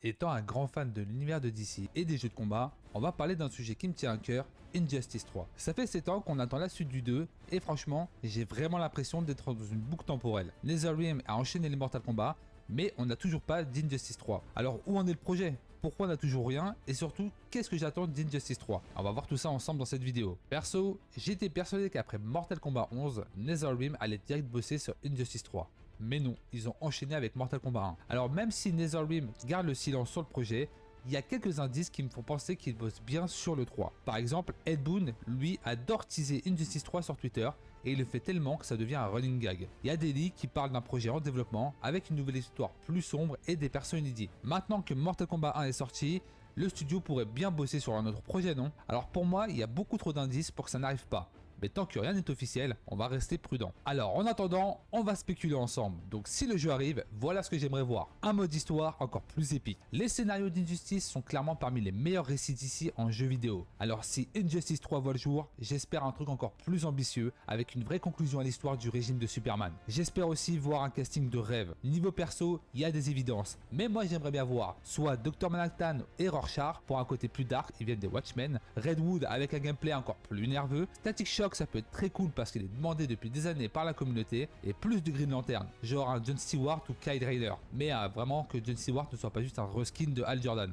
Étant un grand fan de l'univers de DC et des jeux de combat, on va parler d'un sujet qui me tient à cœur, Injustice 3. Ça fait 7 ans qu'on attend la suite du 2 et franchement, j'ai vraiment l'impression d'être dans une boucle temporelle. NetherRealm a enchaîné les Mortal Kombat, mais on n'a toujours pas d'Injustice 3. Alors où en est le projet? Pourquoi on n'a toujours rien? Et surtout, qu'est-ce que j'attends d'Injustice 3? On va voir tout ça ensemble dans cette vidéo. Perso, j'étais persuadé qu'après Mortal Kombat 11, NetherRealm allait direct bosser sur Injustice 3. Mais non, ils ont enchaîné avec Mortal Kombat 1. Alors même si NetherRealm garde le silence sur le projet, il y a quelques indices qui me font penser qu'ils bossent bien sur le 3. Par exemple, Ed Boon, lui, adore teaser Injustice 3 sur Twitter et il le fait tellement que ça devient un running gag. Il y a des leaks qui parlent d'un projet en développement avec une nouvelle histoire plus sombre et des persos inédits. Maintenant que Mortal Kombat 1 est sorti, le studio pourrait bien bosser sur un autre projet, non? Alors pour moi, il y a beaucoup trop d'indices pour que ça n'arrive pas. Mais tant que rien n'est officiel, on va rester prudent. Alors en attendant, on va spéculer ensemble. Donc si le jeu arrive, voilà ce que j'aimerais voir. Un mode histoire encore plus épique. Les scénarios d'Injustice sont clairement parmi les meilleurs récits d'ici en jeu vidéo. Alors si Injustice 3 voit le jour, j'espère un truc encore plus ambitieux avec une vraie conclusion à l'histoire du régime de Superman. J'espère aussi voir un casting de rêve. Niveau perso, il y a des évidences. Mais moi j'aimerais bien voir soit Dr Manhattan et Rorschach pour un côté plus dark, ils viennent des Watchmen, Redwood avec un gameplay encore plus nerveux, Static Shock ça peut être très cool parce qu'il est demandé depuis des années par la communauté, et plus de Green Lantern, genre un John Stewart ou Kyle Rayner, mais vraiment que John Stewart ne soit pas juste un reskin de Hal Jordan.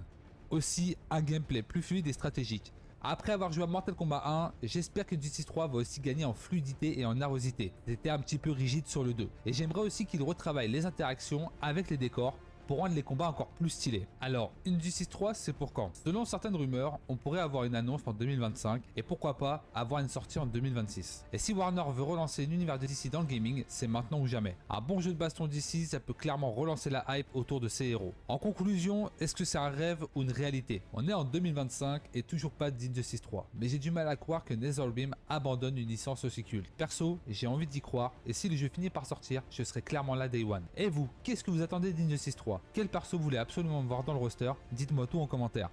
Aussi un gameplay plus fluide et stratégique. Après avoir joué à Mortal Kombat 1, j'espère que Injustice 3 va aussi gagner en fluidité et en nervosité. C'était un petit peu rigide sur le 2, et j'aimerais aussi qu'il retravaille les interactions avec les décors pour rendre les combats encore plus stylés. Alors, Injustice 3, c'est pour quand? Selon certaines rumeurs, on pourrait avoir une annonce en 2025 et pourquoi pas avoir une sortie en 2026. Et si Warner veut relancer l'univers de DC dans le gaming, c'est maintenant ou jamais. Un bon jeu de baston DC, ça peut clairement relancer la hype autour de ses héros. En conclusion, est-ce que c'est un rêve ou une réalité? On est en 2025 et toujours pas d'Injustice 3. Mais j'ai du mal à croire que NetherRealm abandonne une licence aussi culte. Perso, j'ai envie d'y croire et si le jeu finit par sortir, je serai clairement là Day One. Et vous, qu'est-ce que vous attendez d'Injustice 3? Quel perso vous voulez absolument voir dans le roster? Dites-moi tout en commentaire.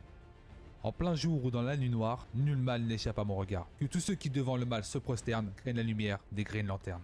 En plein jour ou dans la nuit noire, nul mal n'échappe à mon regard. Que tous ceux qui devant le mal se prosternent craignent la lumière des Green Lanterns.